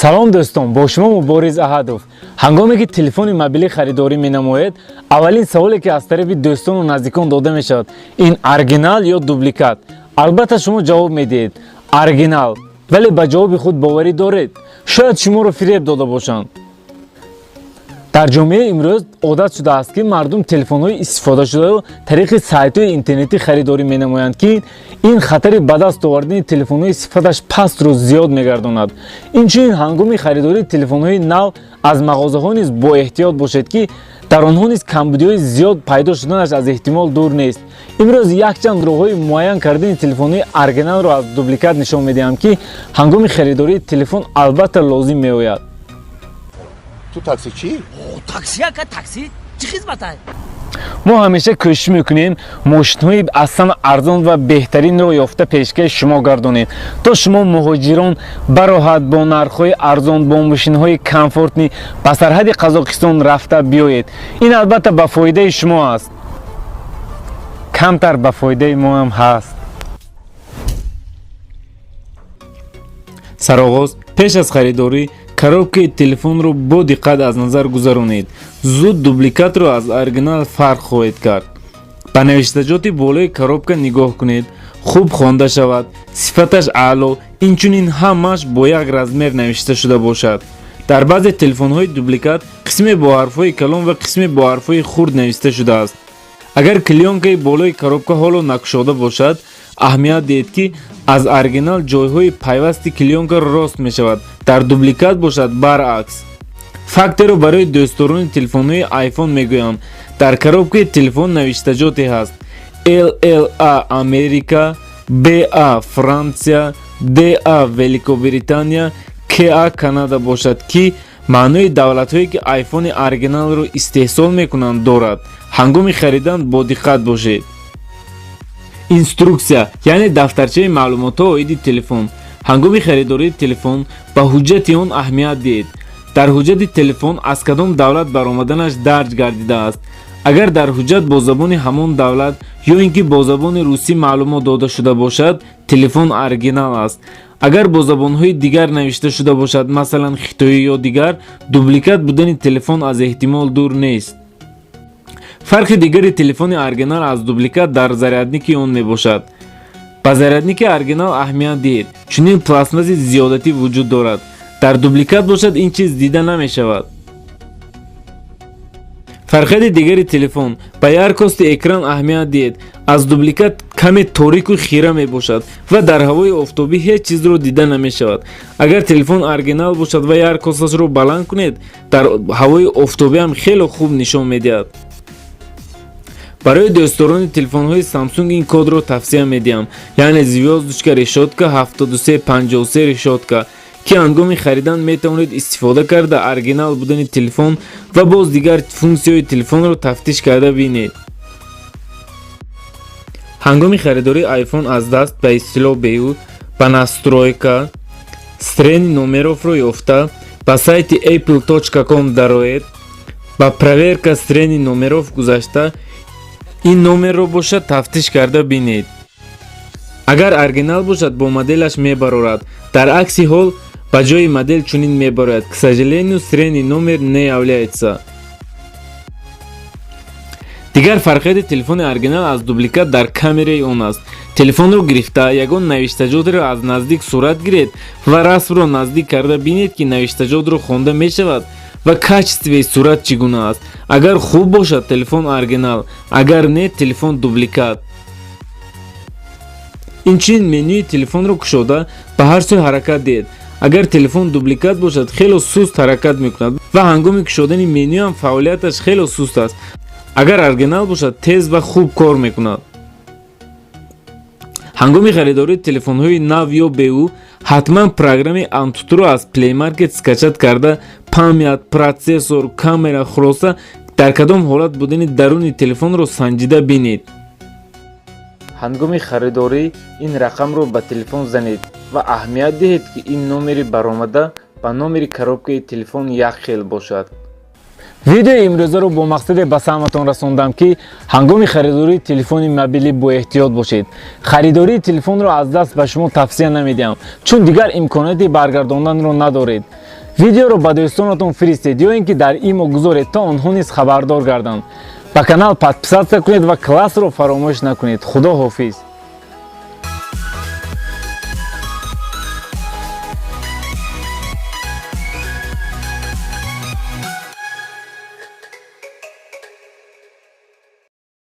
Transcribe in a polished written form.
салом дӯстон, бо шумо мубориз аҳадов. ҳангоме ки телефони мобилӣ харидорӣ менамоед, аввалин саволе ки аз тарафи дӯстону наздикон дода мешавад, ин оригинал ё дубликат? албатта шумо ҷавоб медиҳед оригинал, вале ба ҷавоби худ боварӣ доред? шояд шуморо фиреб дода бошанд. дар ҷомеаи имрӯз одат шудааст ки мардум телефонҳои истифодашударо тариқи сайтҳои интернетӣ харидорӣ менамоянд ки ин хатари ба даст овардани телефонҳои сифаташ пастро зиёд мегардонад. Инчунин ҳангоми харидории телефонҳои нав аз мағозаҳо низ боэҳтиёт бошед ки дар онҳо низ камбудиҳои зиёд пайдо шуданаш аз эҳтимол дур нест. имрӯз якчанд роҳҳои муайян кардани телефонҳои оригиналро аз дубликат нишон медиҳам ки ҳангоми харидории телефон албатта лозим меояд. تو تاکسی چی؟ تاکسی ها که تاکسی چی خدمته؟ мо ҳамеша кӯшиш мекунем мошинҳои аслан арзон ва беҳтаринро ёфта пешкаш шумо гардонем, то шумо муҳоҷирон бароҳат бо нархҳои арзон бо мошинҳои комфортни ба сарҳади Қазоқистон рафта биёед. ин албатта ба фоидаи шумо аст, камтар ба фоидаи мо ҳам ҳаст. сароғоз пеш аз харидорӣ коробкаи телефонро бо диққат аз назар гузаронед. зуд дубликатро аз оригинал фарқ хоҳед кард. ба навиштаҷоти болои коробка нигоҳ кунед, хуб хонда шавад, сифаташ аъло, инчунин ҳамааш бо як размер навишта шуда бошад. дар баъзе телефонҳои дубликат қисме бо ҳарфҳои калон ва қисме бо ҳарфҳои хурд навишта шудааст. агар клёнкаи болои коробка ҳоло накушода бошад, аҳамият диҳед ки аз оригинал ҷойҳои пайвасти клёнка рост мешавад, дар дубликат бошад баръакс. фактеро барои дӯстдорони телефонҳои iPhone мегӯям. дар коробкаи телефон навиштаҷоте ҳаст: LLA Америка, BA Франсия, DA Великобритания, KA Канада бошад ки маънои давлатҳое ки iPhone-и оригиналро истеҳсол мекунанд дорад. ҳангоми харидан бо диққат бошед. инструксия яъне дафтарчаи маълумотҳо оиди телефон. ҳангоми харидории телефон ба ҳуҷҷати он аҳамият диҳед. дар ҳуҷҷати телефон аз кадом давлат баромаданаш дарҷ гардидааст. агар дар ҳуҷҷат бо забони ҳамон давлат ё ин ки бо забони русӣ маълумот дода шуда бошад, телефон оригинал аст. агар бо забонҳои дигар навишта шуда бошад, масалан хитоӣ ё дигар, дубликат будани телефон аз эҳтимол дур нест. фарқи дигари телефони оригинал аз дубликат дар зарядники он мебошад. ба зарядники оригинал аҳамият диҳед, чунин пластмасси зиёдатӣ вуҷуд дорад. дар дубликат бошад, ин чиз дида намешавад. фарқияти дигари телефон: ба яркости экран аҳамият диҳед. аз дубликат каме торику хира мебошад ва дар ҳавои офтобӣ ҳеҷ чизро дида намешавад. агар телефон оригинал бошад ва яркосташро баланд кунед, дар ҳавои офтобӣ ҳам хеле хуб нишон медиҳад. барои дӯстдорони телефонҳои Samsung ин кодро тавсия медиҳам, яъне звёздочка решотка 7353 решотка, ки ҳангоми харидан метавонед истифода карда оригинал будани телефон ва боз дигар функсияҳои телефонро тафтиш карда бинед. ҳангоми харидории iPhone аз даст ба истилоҳ беюд, ба настройка, стрени номеровро ёфта, ба сайти apple.com дароед, ба проверка стрени номеров гузашта, ин номерро бошад тафтиш карда бинед. агар оригинал бошад, бо моделаш мебарорад. дар акси ҳол ба ҷои модел чунин мебарояд: к сожалению, средний номер не является. дигар фарқияти телефони оригинал аз дубликат дар камераи он аст. телефонро гирифта, ягон навиштаҷотро аз наздик сурат гиред ва расмро наздик карда бинед ки навиштаҷотро хонда мешавад ва качествои сурат чӣ гуна аст. агар хуб бошад, телефон оригинал, агар не, телефон дубликат. инчунин менюи телефонро кушода ба ҳар сӯй ҳаракат диҳед. агар телефон дубликат бошад, хело суст ҳаракат мекунад ва ҳангоми кушодани меню ҳам фаъолияташ хело суст аст. агар оригинал бошад, тез ва хуб кор мекунад. ҳангоми харидории телефонҳои нав ё беу, ҳатман программи Antutuро аз Play Market скачат карда памят, протсессор, камера, хулоса дар кадом ҳолат будани даруни телефонро санҷида бинед. ҳангоми харидорӣ ин рақамро ба телефон занед ва аҳамият диҳед ки ин номери баромада ба номери коробкаи телефон як хел бошад. видеои имрӯзаро бо мақсаде ба саҳматон расондам ки ҳангоми харидории телефони мобилӣ боэҳтиёт бошед. харидории телефонро аз даст ба шумо тавсия намедиҳам, чун дигар имконияти баргардонданро надоред. видеоро ба дӯстонатон фиристед ё ин ки дар имо гузоред то онҳо низ хабардор гарданд. ба канал подписатсия кунед ва классро фаромӯш накунед. худо ҳофиз.